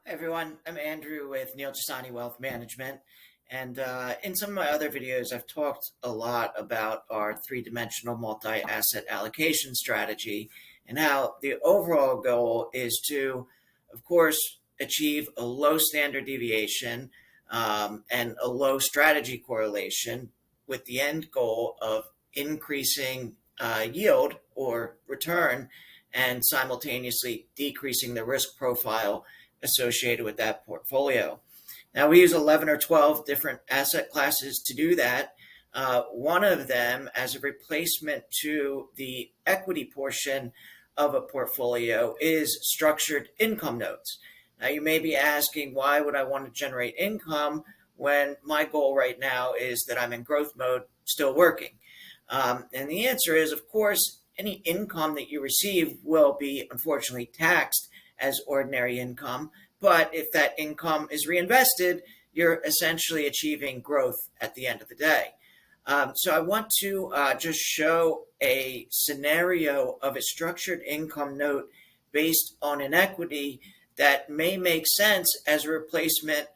Hi everyone, I'm Andrew with Jesani Wealth Management, and in some of my other videos, I've talked a lot about our three-dimensional multi-asset allocation strategy and how the overall goal is to, of course, achieve a low standard deviation and a low strategy correlation with the end goal of increasing yield or return and simultaneously decreasing the risk profile associated with that portfolio. Now, we use 11 or 12 different asset classes to do that. One of them, as a replacement to the equity portion of a portfolio, is structured income notes. Now, you may be asking, why would I want to generate income when my goal right now is that I'm in growth mode, still working? And the answer is, of course, any income that you receive will be unfortunately taxed as ordinary income. But if that income is reinvested, you're essentially achieving growth at the end of the day. So I want to just show a scenario of a structured income note based on an equity that may make sense as a replacement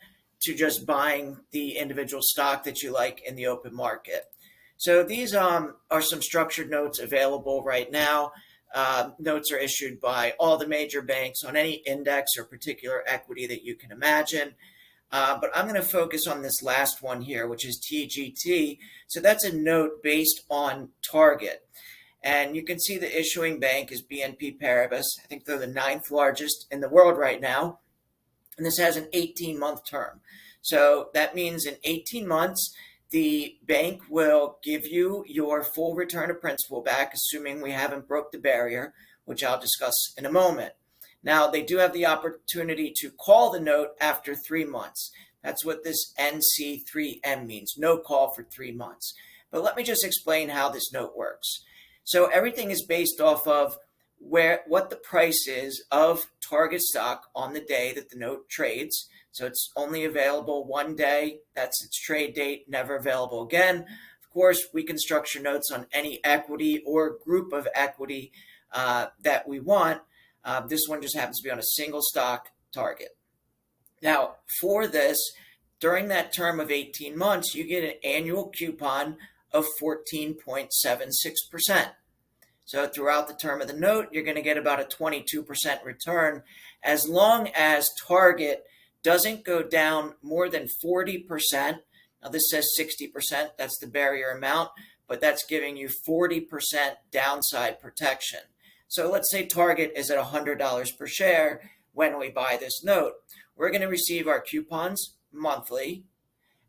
to just buying the individual stock that you like in the open market. So these are some structured notes available right now. Notes are issued by all the major banks on any index or particular equity that you can imagine. But I'm going to focus on this last one here, which is TGT. So that's a note based on target. And you can see the issuing bank is BNP Paribas. I think they're the 9th largest in the world right now. And this has an 18-month term. So that means in 18 months, the bank will give you your full return of principal back, assuming we haven't broke the barrier, which I'll discuss in a moment. Now, they do have the opportunity to call the note after 3 months. That's what this NC3M means, no call for 3 months. But let me just explain how this note works. So everything is based off of what the price is of target stock on the day that the note trades. So it's only available one day. That's its trade date, never available again. Of course, we can structure notes on any equity or group of equity that we want. This one just happens to be on a single stock target. Now, for this, during that term of 18 months, you get an annual coupon of 14.76%. So throughout the term of the note, you're going to get about a 22% return as long as target doesn't go down more than 40%. Now this says 60%, that's the barrier amount, but that's giving you 40% downside protection. So let's say target is at $100 per share when we buy this note. We're going to receive our coupons monthly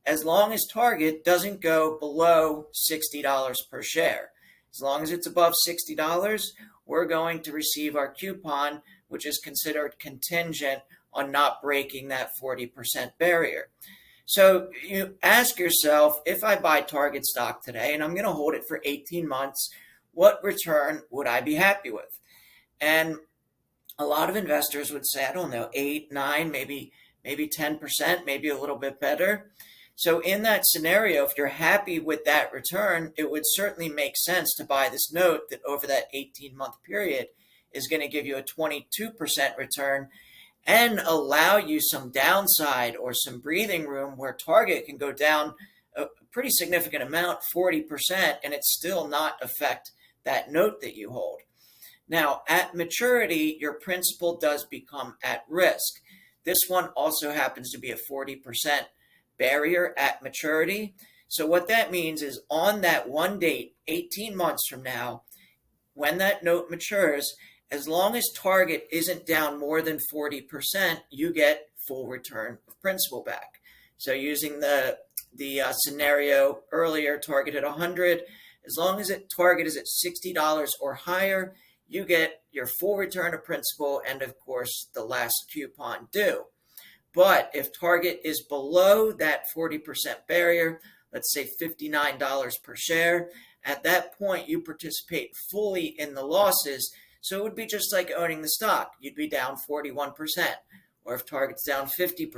as long as target doesn't go below $60 per share. As long as it's above $60, we're going to receive our coupon, which is considered contingent on not breaking that 40% barrier. So you ask yourself, if I buy target stock today and I'm going to hold it for 18 months, what return would I be happy with? And a lot of investors would say, I don't know, 8, 9, maybe 10%, maybe a little bit better. So in that scenario, if you're happy with that return, it would certainly make sense to buy this note that over that 18-month period is going to give you a 22% return and allow you some downside or some breathing room where target can go down a pretty significant amount, 40%, and it still not affect that note that you hold. Now, at maturity, your principal does become at risk. This one also happens to be a 40% barrier at maturity. So what that means is on that one date, 18 months from now, when that note matures, as long as target isn't down more than 40%, you get full return of principal back. So using the scenario earlier, target at 100, as long as target is at $60 or higher, you get your full return of principal and, of course, the last coupon due. But if target is below that 40% barrier, let's say $59 per share, at that point you participate fully in the losses. So it would be just like owning the stock. You'd be down 41%. Or if target's down 50%,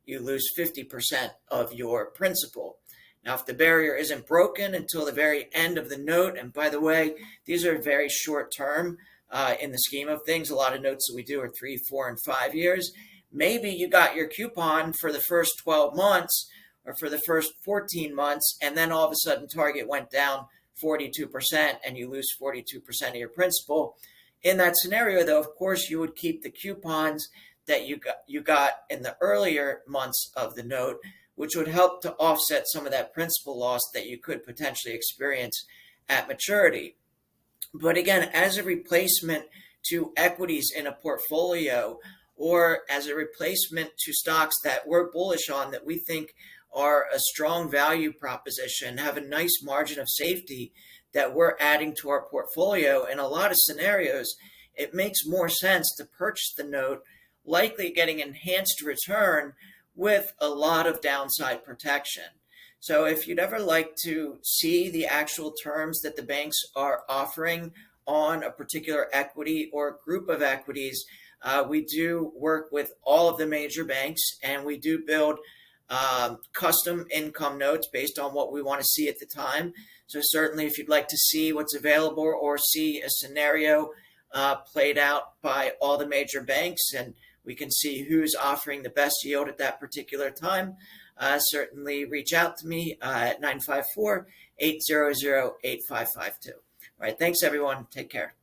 you lose 50% of your principal. Now, if the barrier isn't broken until the very end of the note, and by the way, these are very short term in the scheme of things. A lot of notes that we do are 3, 4, and 5 years. maybe you got your coupon for the first 12 months or for the first 14 months, and then all of a sudden Target went down 42% and you lose 42% of your principal. In that scenario, though, of course, you would keep the coupons that you got in the earlier months of the note, which would help to offset some of that principal loss that you could potentially experience at maturity. But again, as a replacement to equities in a portfolio, or as a replacement to stocks that we're bullish on, that we think are a strong value proposition, have a nice margin of safety that we're adding to our portfolio, in a lot of scenarios, it makes more sense to purchase the note, likely getting enhanced return with a lot of downside protection. So if you'd ever like to see the actual terms that the banks are offering on a particular equity or group of equities, we do work with all of the major banks, and we do build custom income notes based on what we want to see at the time. So certainly if you'd like to see what's available or see a scenario played out by all the major banks, and we can see who's offering the best yield at that particular time, certainly reach out to me at 954-800-8552. All right, thanks everyone. Take care.